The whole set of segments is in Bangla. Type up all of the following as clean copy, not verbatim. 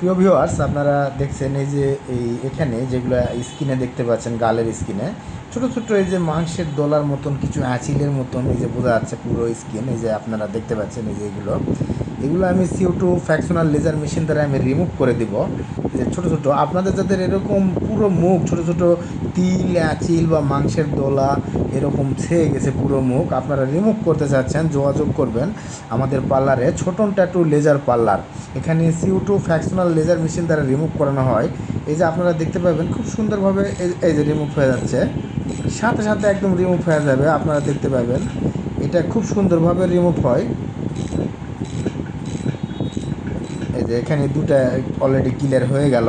প্রিয় ভিউয়ার্স, আপনারা দেখছেন এই যে এখানে যেগুলো স্কিনে দেখতে পাচ্ছেন, গালের স্কিনে ছোট ছোট এই যে মাংসের দলার মতন কিছু আঁচিলের মতন এই যে বোঝা যাচ্ছে পুরো স্কিন। এই যে আপনারা দেখতে পাচ্ছেন এই যে এগুলো আমি CO2 ফ্র্যাকশনাল লেজার মেশিন দ্বারা আমি রিমুভ করে দিব। যে ছোট ছোট আপনাদের যাদের এরকম পুরো মুখ ছোট ছোট তিল আঁচিল বা মাংসের দলা এরকম ছেয়ে গেছে পুরো মুখ, আপনারা রিমুভ করতে চাচ্ছেন, যোগাযোগ করবেন আমাদের পার্লারে, ছোটন ট্যাটু লেজার পার্লার। এখানে CO2 ফ্র্যাকশনাল লেজার মেশিন দ্বারা রিমুভ করানো হয়। এই যে আপনারা দেখতে পাবেন খুব সুন্দরভাবে এই যে রিমুভ হয়ে যাচ্ছে, সাথে সাথে একদম রিমুভ হয়ে যাবে। আপনারা দেখতে পাবেন এটা খুব সুন্দরভাবে রিমুভ হয়। এই যে এখানে দুটা অলরেডি ক্লিয়ার হয়ে গেল।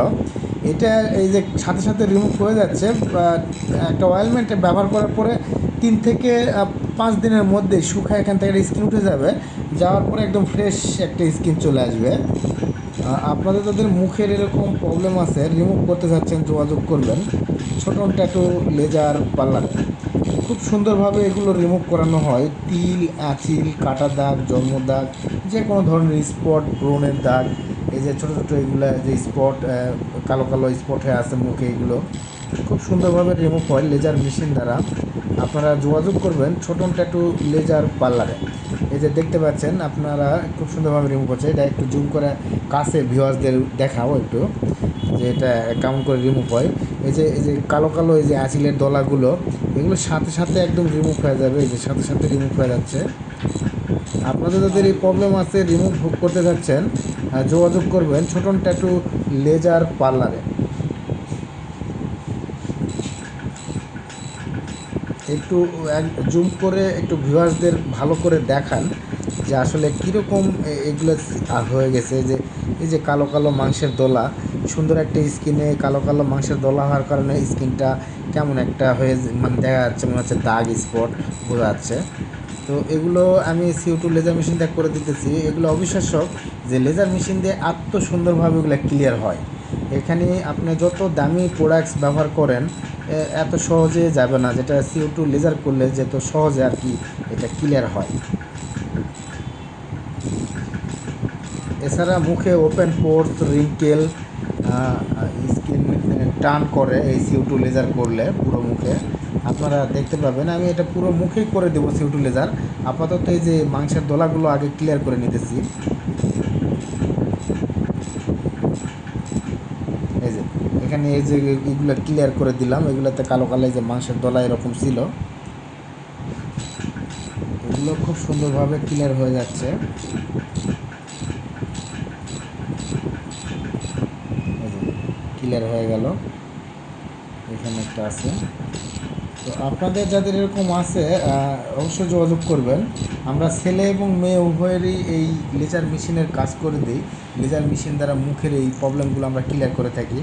এটা এই যে সাথে সাথে রিমুভ হয়ে যাচ্ছে। একটা অয়েলমেন্ট ব্যবহার করার পরে 3 থেকে 5 দিনের মধ্যে শুকায় এখান থেকে স্কিন উঠে যাবে। যাওয়ার পরে একদম ফ্রেশ একটা স্কিন চলে আসবে। আপনাদের যাদের মুখের এরকম প্রবলেম আছে, রিমুভ করতে চাচ্ছেন, যোগাযোগ করবেন ছোটন ট্যাটু লেজার পার্লারে। খুব সুন্দরভাবে এগুলো রিমুভ করানো হয়। তিল আঁচিল, কাটা দাগ, জন্ম দাগ, যে কোনো ধরনের স্পট, ব্রণের দাগ, এই যে ছোটো ছোটো এগুলো যে স্পট, কালো কালো স্পট হয়ে আছে মুখে, এগুলো খুব সুন্দরভাবে রিমুভ হয় লেজার মেশিন দ্বারা। আপনারা যোগাযোগ করবেন ছোটন ট্যাটু লেজার পার্লারে। এই যে দেখতে পাচ্ছেন আপনারা খুব সুন্দরভাবে রিমুভ হচ্ছে। এটা একটু জুম করে কাছে ভিউয়ার্সদের দেখাও একটু, যে এটা কেমন করে রিমুভ হয়। এই যে কালো কালো এই যে আঁচিলের দলাগুলো, এগুলো সাথে সাথে একদম রিমুভ হয়ে যাবে। এই যে সাথে সাথে রিমুভ হয়ে যাচ্ছে। আপনাদের যাদের এই প্রবলেম আছে, রিমুভ করতে যাচ্ছেন, যোগাযোগ করবেন ছোটন ট্যাটু লেজার পার্লারে। একটু জুম করে একটু ভিউয়ার্সদের ভালো করে দেখান যে আসলে কীরকম এগুলো হয়ে গেছে। যে এই যে কালো কালো মাংসের দলা, সুন্দর একটা স্কিনে কালো কালো মাংসের দলা হওয়ার কারণে স্কিনটা কেমন একটা হয়ে মানে দেখা যাচ্ছে, মনে হচ্ছে দাগ স্পট বোঝা যাচ্ছে। তো এগুলো আমি CO2 লেজার মেশিন দিয়ে করে দিতেছি। এগুলো অবিশ্বাস্য যে লেজার মেশিন দিয়ে এত সুন্দরভাবে এগুলো ক্লিয়ার হয়। এখানে আপনি যত দামি প্রোডাক্টস ব্যবহার করেন, এত সহজে যাবে না, যেটা CO2 লেজার করলে যেত সহজে আর কি এটা ক্লিয়ার হয়। এছাড়া মুখে ওপেন পোর্স, রিঙ্কেল, স্কিন টান করে এই CO2 লেজার করলে পুরো মুখে। আপনারা দেখতে পাবেন আমি এটা পুরো মুখেই করে দেবো CO2 লেজার। আপাতত এই যে মাংসের দলাগুলো আগে ক্লিয়ার করে নিতেছি। এই যে এখানে এই যে এগুলো ক্লিয়ার করে দিলাম, এগুলোতে কালো কালো যে মাংসের দলা এরকম ছিল, এগুলো খুব সুন্দরভাবে ক্লিয়ার হয়ে যাচ্ছে। ক্লিয়ার হয়ে গেল, এখানে একটা আছে। তো আপনাদের যাদের এরকম আছে অবশ্যই যোগাযোগ করবেন। আমরা ছেলে এবং মেয়ে উভয়েরই এই লেজার মেশিনের কাজ করে দিই। লেজার মেশিন দ্বারা মুখের এই প্রবলেমগুলো আমরা ক্লিয়ার করে থাকি।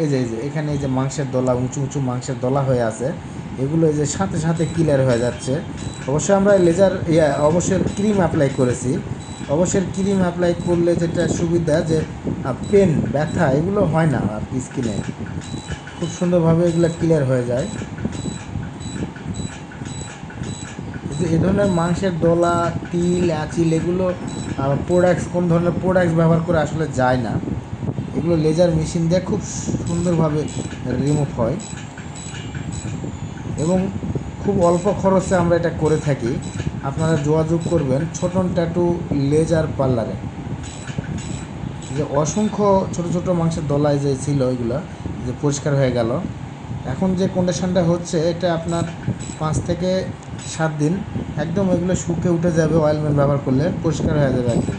এই যে এখানে এই যে মাংসের দলা, উঁচু উঁচু মাংসের দলা হয়ে আছে, এগুলো এই যে সাথে সাথে ক্লিয়ার হয়ে যাচ্ছে। অবশ্যই আমরা লেজার অবশ্যই ক্রিম অ্যাপ্লাই করেছি। অবশ্যই ক্রিম অ্যাপ্লাই করলে যেটা সুবিধা, যে পেন ব্যথা এগুলো হয় না আর কি স্কিনে, খুব সুন্দরভাবে এগুলো ক্লিয়ার হয়ে যায়। যে এ ধরনের মাংসের দলা, তিল আঁচিল, এগুলো প্রোডাক্টস, কোন ধরনের প্রোডাক্টস ব্যবহার করে আসলে যায় না। এগুলো লেজার মেশিন দিয়ে খুব সুন্দরভাবে রিমুভ হয় এবং খুব অল্প খরচে আমরা এটা করে থাকি। আপনারা যোগাযোগ করবেন ছোটন ট্যাটু লেজার পার্লারে। যে অসংখ্য ছোট ছোট মাংসের দলায় যে ছিল ওইগুলো যে পরিষ্কার হয়ে গেল। এখন যে কন্ডিশনটা হচ্ছে, এটা আপনার 5 থেকে 7 দিন একদম এগুলো শুকিয়ে উঠে যাবে, অয়েলমেন্ট ব্যবহার করলে পরিষ্কার হয়ে যাবে একদম।